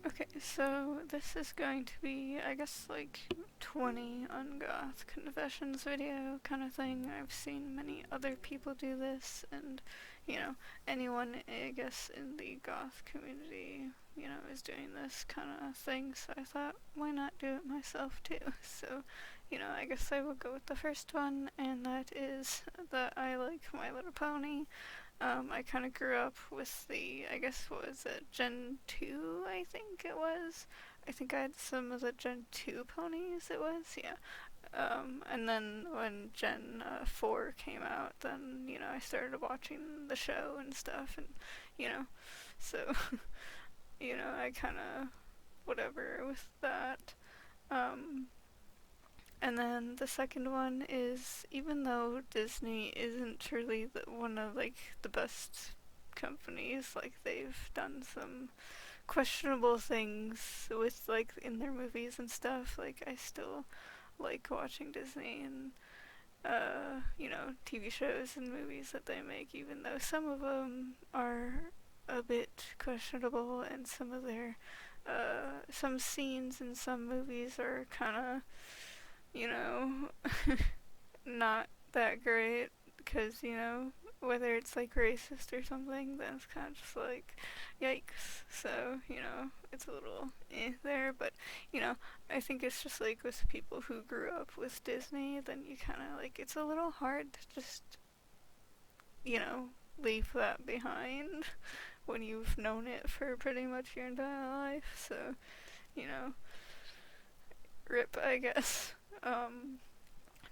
Okay, so this is going to be, I guess, like 20 Ungoth Confessions video kind of thing. I've seen many other people do this, and, anyone, I guess, in the goth community, is doing this kind of thing, so I thought, why not do it myself too? So, I guess I will go with the first one, and that is that I like My Little Pony. I kind of grew up with the, I guess, what was it, Gen 2, I think it was? I think I had some of the Gen 2 ponies, it was, yeah. And then when Gen 4 came out, then, I started watching the show and stuff, and, so, I kind of, whatever with that. Um, and then the second one is, even though Disney isn't truly one of like the best companies, like they've done some questionable things with like in their movies and stuff. Like I still like watching Disney and TV shows and movies that they make, even though some of them are a bit questionable and some of their some scenes in some movies are kind of you know, not that great because, whether it's like racist or something, then it's kind of just like, yikes. So, it's a little there, but, I think it's just like with people who grew up with Disney, then you kind of like, it's a little hard to just, you know, leave that behind when you've known it for pretty much your entire life. So, you know, rip, I guess.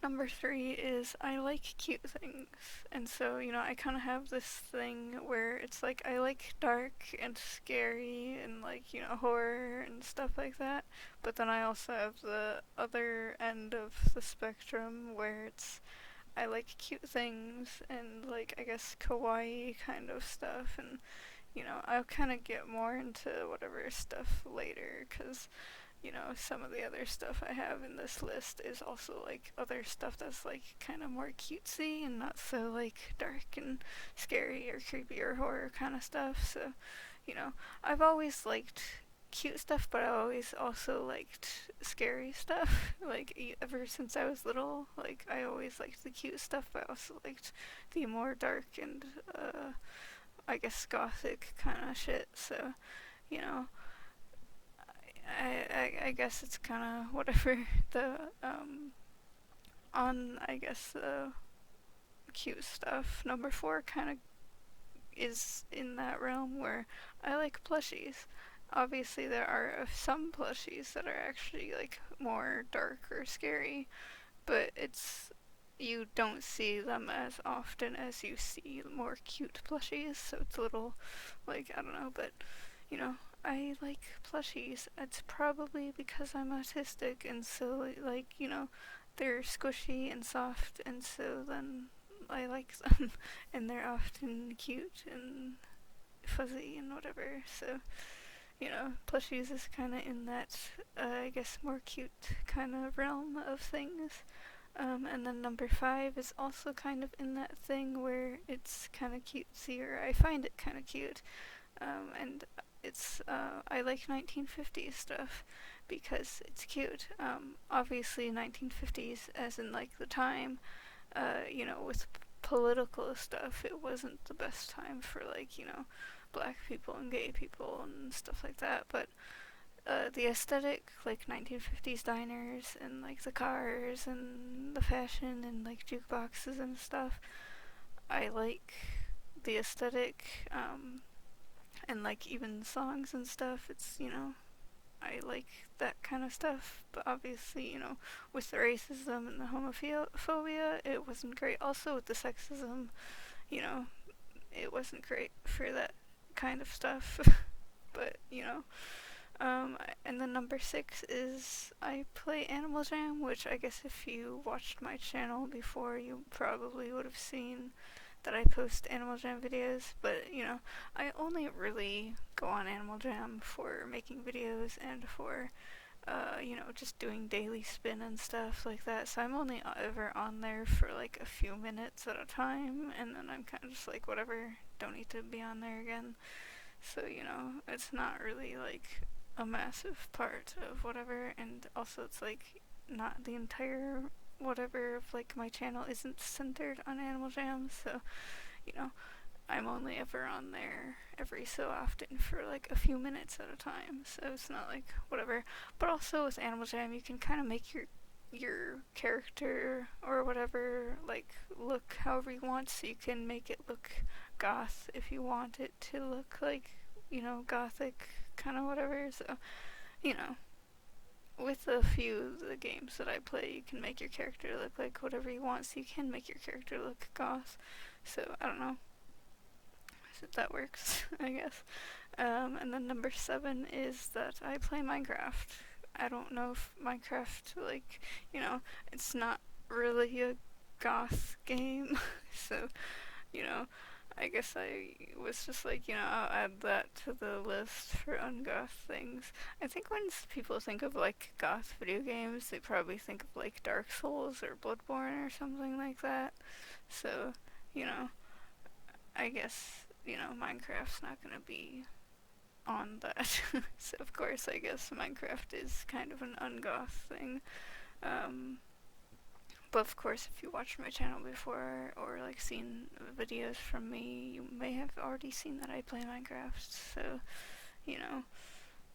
Number three is I like cute things. And so, I kind of have this thing where it's like I like dark and scary and like, horror and stuff like that. But then I also have the other end of the spectrum where it's I like cute things and like I guess kawaii kind of stuff. And, I'll kind of get more into whatever stuff later because some of the other stuff I have in this list is also like other stuff that's like kind of more cutesy and not so like dark and scary or creepy or horror kind of stuff. So, you know, I've always liked cute stuff, but I always also liked scary stuff. Like ever since I was little, like I always liked the cute stuff, but I also liked the more dark and I guess gothic kind of shit. So, you know, I guess it's kind of whatever the on I guess the cute stuff. Number four kind of is in that realm where I like plushies. Obviously, there are some plushies that are actually like more dark or scary, but it's you don't see them as often as you see more cute plushies. So it's a little like I don't know, but you know, I like plushies. It's probably because I'm autistic, and so, like, they're squishy and soft, and so then I like them. And they're often cute and fuzzy and whatever. So, plushies is kind of in that, I guess, more cute kind of realm of things. And then number five is also kind of in that thing where it's kind of cutesy, or I find it kind of cute. And it's I like 1950s stuff because it's cute. Obviously 1950s as in like the time, with political stuff, it wasn't the best time for like, black people and gay people and stuff like that, but the aesthetic, like 1950s diners and like the cars and the fashion and like jukeboxes and stuff, I like the aesthetic, and like even songs and stuff. It's I like that kind of stuff. But obviously, with the racism and the homophobia, it wasn't great. Also with the sexism, you know, it wasn't great for that kind of stuff. But and then number six is I play Animal Jam, which I guess if you watched my channel before, you probably would have seen that I post Animal Jam videos, but I only really go on Animal Jam for making videos and for just doing daily spin and stuff like that. So I'm only ever on there for like a few minutes at a time, and then I'm kind of just like, whatever, don't need to be on there again. So, it's not really like a massive part of whatever, and also it's like not the entire whatever of like my channel isn't centered on Animal Jam, so you know, I'm only ever on there every so often for like a few minutes at a time, so it's not like whatever. But also with Animal Jam, you can kind of make your character or whatever like look however you want, so you can make it look goth if you want it to look like, you know, gothic kind of whatever. So you know, with a few of the games that I play, you can make your character look like whatever you want, so you can make your character look goth. So I don't know, so that works I guess. And then number 7 is that I play Minecraft. I don't know if Minecraft, like, you know, it's not really a goth game, so, you know, I guess I was just like, you know, I'll add that to the list for ungoth things. I think when people think of like goth video games, they probably think of like Dark Souls or Bloodborne or something like that. So, you know, I guess, you know, Minecraft's not gonna be on that. So of course I guess Minecraft is kind of an ungoth thing. Um, but of course if you watched my channel before or like seen videos from me, you may have already seen that I play Minecraft. So, you know,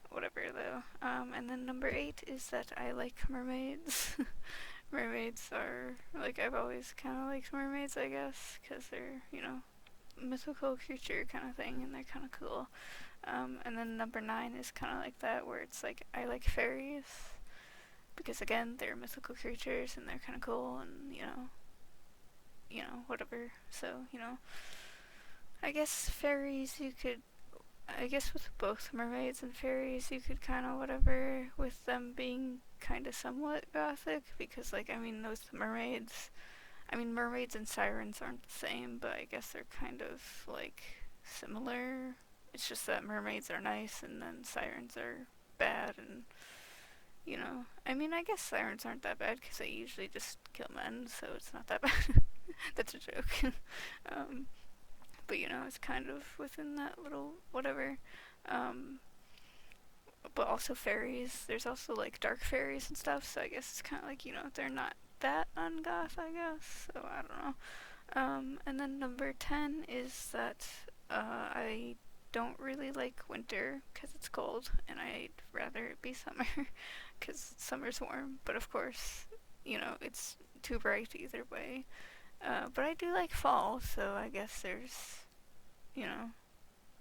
whatever though. And then number 8 is that I like mermaids. Mermaids are, like, I've always kind of liked mermaids, I guess, because they're, you know, mythical creature kind of thing, and they're kind of cool. And then number 9 is kind of like that, where it's like I like fairies because again they're mythical creatures and they're kind of cool, and you know whatever. So you know, I guess fairies you could. I guess with both mermaids and fairies you could kind of whatever with them being kind of somewhat gothic, because like I mean those mermaids. I mean mermaids and sirens aren't the same, but I guess they're kind of like similar. It's just that mermaids are nice and then sirens are bad, and you know, I mean, I guess sirens aren't that bad because they usually just kill men, so it's not that bad. That's a joke. um, but you know, it's kind of within that little whatever. Um, but also fairies. There's also like dark fairies and stuff, so I guess it's kind of like, you know, they're not that ungoth, I guess. So I don't know. And then number 10 is that I don't really like winter because it's cold, and I'd rather it be summer because summer's warm. But of course, you know, it's too bright either way. But I do like fall, so I guess there's, you know,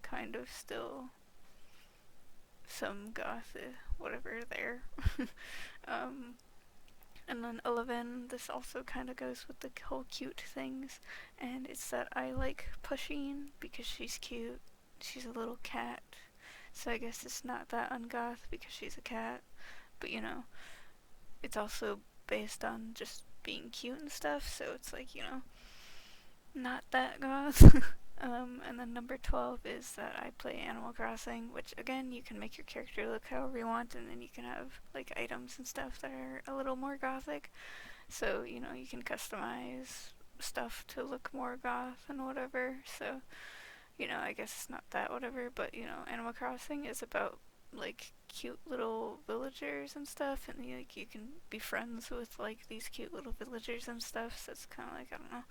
kind of still some goth, whatever there. um, And then 11, this also kind of goes with the whole cute things, and it's that I like Pusheen because she's cute. She's a little cat, so I guess it's not that ungoth because she's a cat, but you know, it's also based on just being cute and stuff, so it's like, you know, not that goth. And then number 12 is that I play Animal Crossing, which again, you can make your character look however you want, and then you can have like items and stuff that are a little more gothic. So, you know, you can customize stuff to look more goth and whatever. So, you know, I guess it's not that whatever, but you know, Animal Crossing is about like cute little villagers and stuff, and like you can be friends with like these cute little villagers and stuff. So it's kind of like, I don't know,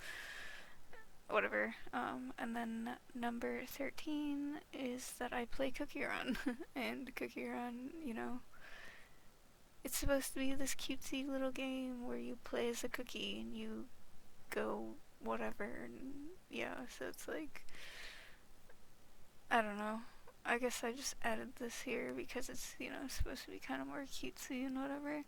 whatever. And then number 13 is that I play Cookie Run. And Cookie Run, you know, it's supposed to be this cutesy little game where you play as a cookie and you go whatever, and yeah, so it's like, I don't know. I guess I just added this here because it's, you know, supposed to be kind of more cutesy and whatever.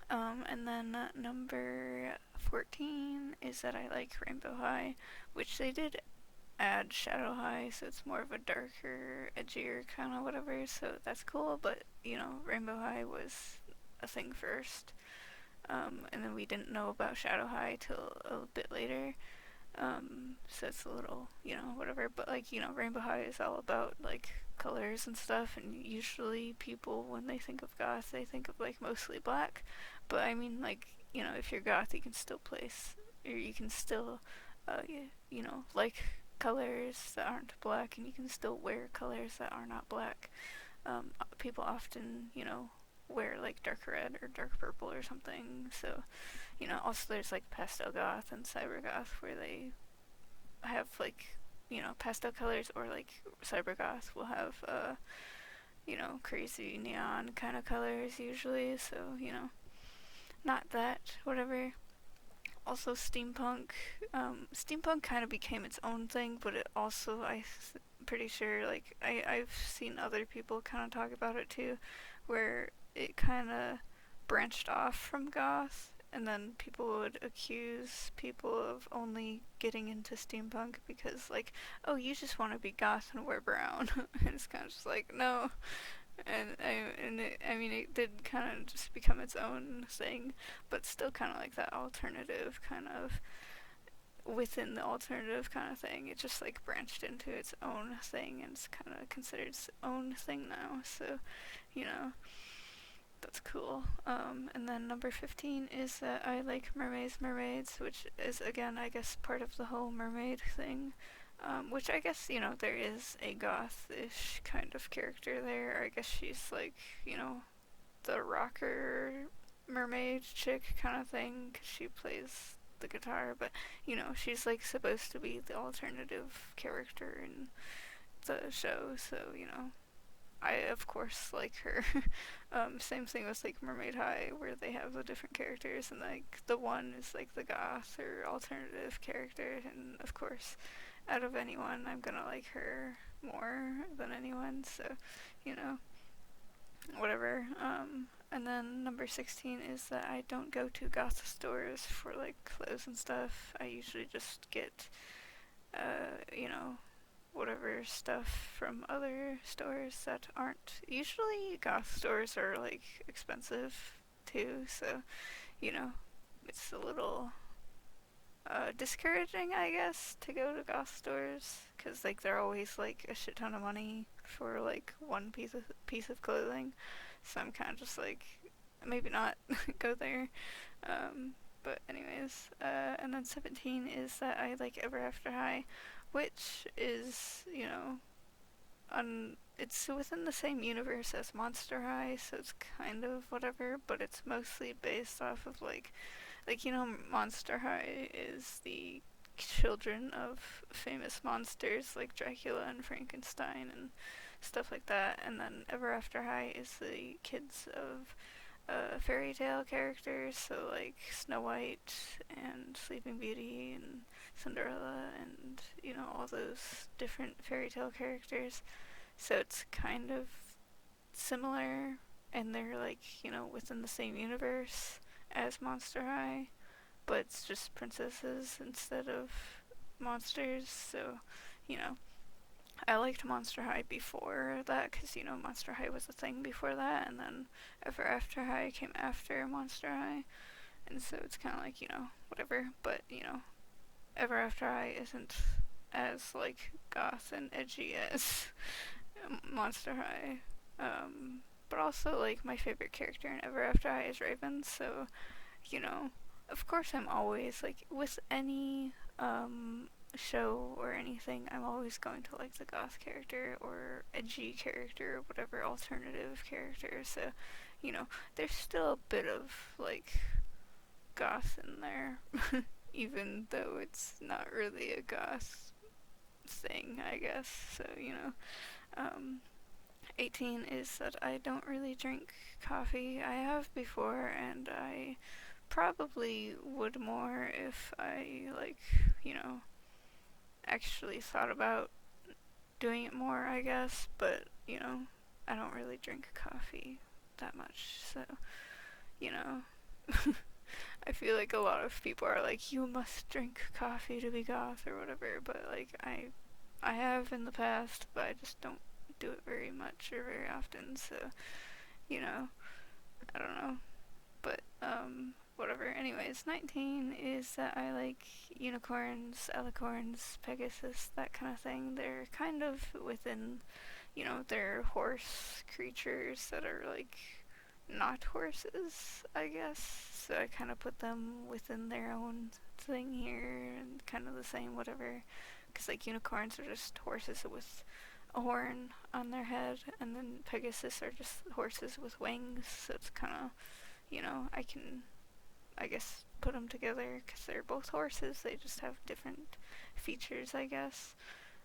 And then number 14 is that I like Rainbow High, which they did add Shadow High, so it's more of a darker, edgier kind of whatever, so that's cool, but, you know, Rainbow High was a thing first, and then we didn't know about Shadow High till a bit later, so it's a little, you know, whatever, but, like, you know, Rainbow High is all about, like, colors and stuff, and usually people, when they think of goth, they think of, like, mostly black, but, I mean, like, you know, if you're goth, you can still place, or you can still, you know, like colors that aren't black, and you can still wear colors that are not black. people often, wear like dark red or dark purple or something. So, also there's like pastel goth and cyber goth where they have like, pastel colors, or like cyber goth will have, crazy neon kind of colors usually. So, not that, whatever. Also steampunk. Steampunk kind of became its own thing, but it also, pretty sure, like, I've seen other people kind of talk about it too, where it kind of branched off from goth, and then people would accuse people of only getting into steampunk because, like, oh, you just want to be goth and wear brown. And it's kind of just like, no. It did kind of just become its own thing, but still kind of like that alternative kind of within the alternative kind of thing. It just like branched into its own thing, and it's kind of considered its own thing now. So, you know, that's cool. And then number 15 is that I like mermaids, which is, again, I guess part of the whole mermaid thing. Which I guess, there is a goth-ish kind of character there. I guess she's like, the rocker mermaid chick kind of thing, 'cause she plays the guitar, but, she's like supposed to be the alternative character in the show, so, I of course like her. Same thing with like Mermaid High, where they have the different characters, and like the one is like the goth or alternative character, and of course, out of anyone, I'm gonna like her more than anyone. So, you know, whatever. And then number 16 is that I don't go to goth stores for like clothes and stuff. I usually just get, whatever stuff from other stores that aren't. Usually goth stores are like expensive too, so, you know, it's a little discouraging, I guess, to go to goth stores, because like they're always like a shit ton of money for like one piece of clothing. So I'm kind of just like, maybe not go there. But anyways, and then 17 is that I like Ever After High, which is, it's within the same universe as Monster High, so it's kind of whatever, but it's mostly based off of like, Monster High is the children of famous monsters like Dracula and Frankenstein and stuff like that, and then Ever After High is the kids of fairy tale characters, so like Snow White and Sleeping Beauty and Cinderella and, all those different fairy tale characters. So it's kind of similar, and they're like, within the same universe as Monster High, but it's just princesses instead of monsters. So, you know, I liked Monster High before that, because, Monster High was a thing before that, and then Ever After High came after Monster High, and so it's kind of like, whatever, but, Ever After High isn't as, like, goth and edgy as Monster High. But also, like, my favorite character in Ever After High is Raven, so, of course I'm always, like, with any, show or anything, I'm always going to like the goth character or edgy character or whatever alternative character. So, there's still a bit of like goth in there, even though it's not really a goth thing, I guess. So, um, 18 is that I don't really drink coffee. I have before, and I probably would more if I, like, actually thought about doing it more, I guess, but, I don't really drink coffee that much, so, you know, I feel like a lot of people are like, you must drink coffee to be goth or whatever, but, like, I have in the past, but I just don't do it very much or very often, so, I don't know, but, whatever. Anyways, 19 is that I like unicorns, alicorns, Pegasus, that kind of thing. They're kind of within, they're horse creatures that are like not horses, I guess. So I kind of put them within their own thing here, and kind of the same, whatever. Because like unicorns are just horses with a horn on their head, and then Pegasus are just horses with wings, so it's kind of, I can, I guess, put them together because they're both horses, they just have different features, I guess.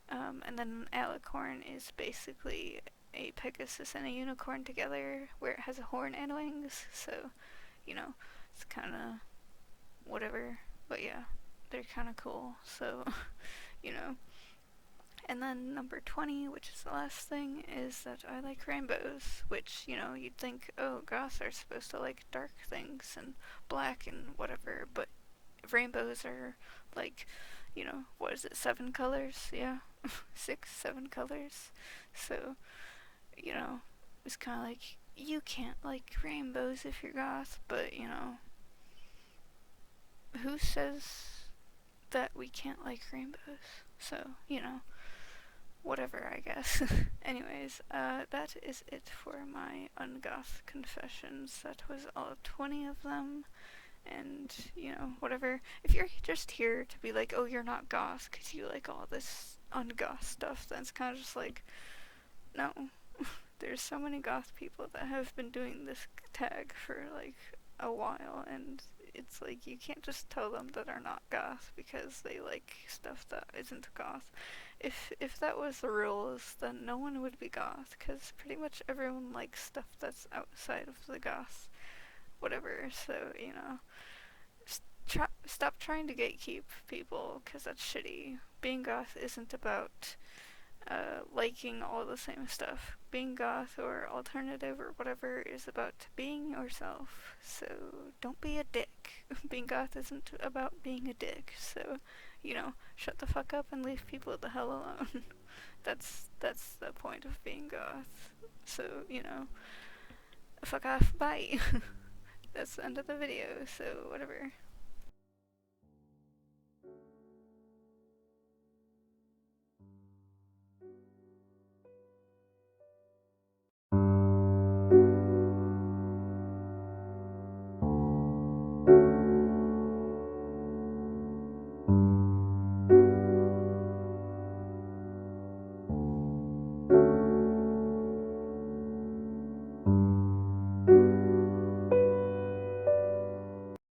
And then Alicorn is basically a Pegasus and a unicorn together, where it has a horn and wings, so, it's kind of whatever, but yeah, they're kind of cool, so, you know. And then number 20, which is the last thing, is that I like rainbows, which, you'd think, oh, goths are supposed to like dark things and black and whatever, but rainbows are like, what is it, 7 colors? Yeah, 6, 7 colors. So, it's kind of like, you can't like rainbows if you're goth, but, who says that we can't like rainbows? So, whatever, I guess. Anyways, that is it for my Ungoth Confessions. That was all 20 of them. And, whatever. If you're just here to be like, oh, you're not goth because you like all this ungoth stuff, then it's kind of just like, no. There's so many goth people that have been doing this tag for, like, a while, and it's like, you can't just tell them that they're not goth because they like stuff that isn't goth. If that was the rules, then no one would be goth, because pretty much everyone likes stuff that's outside of the goth whatever, so, stop trying to gatekeep people, because that's shitty. Being goth isn't about liking all the same stuff. Being goth or alternative or whatever is about being yourself, so don't be a dick. Being goth isn't about being a dick, so, shut the fuck up and leave people the hell alone. that's the point of being goth, so, fuck off, bye. That's the end of the video, so whatever.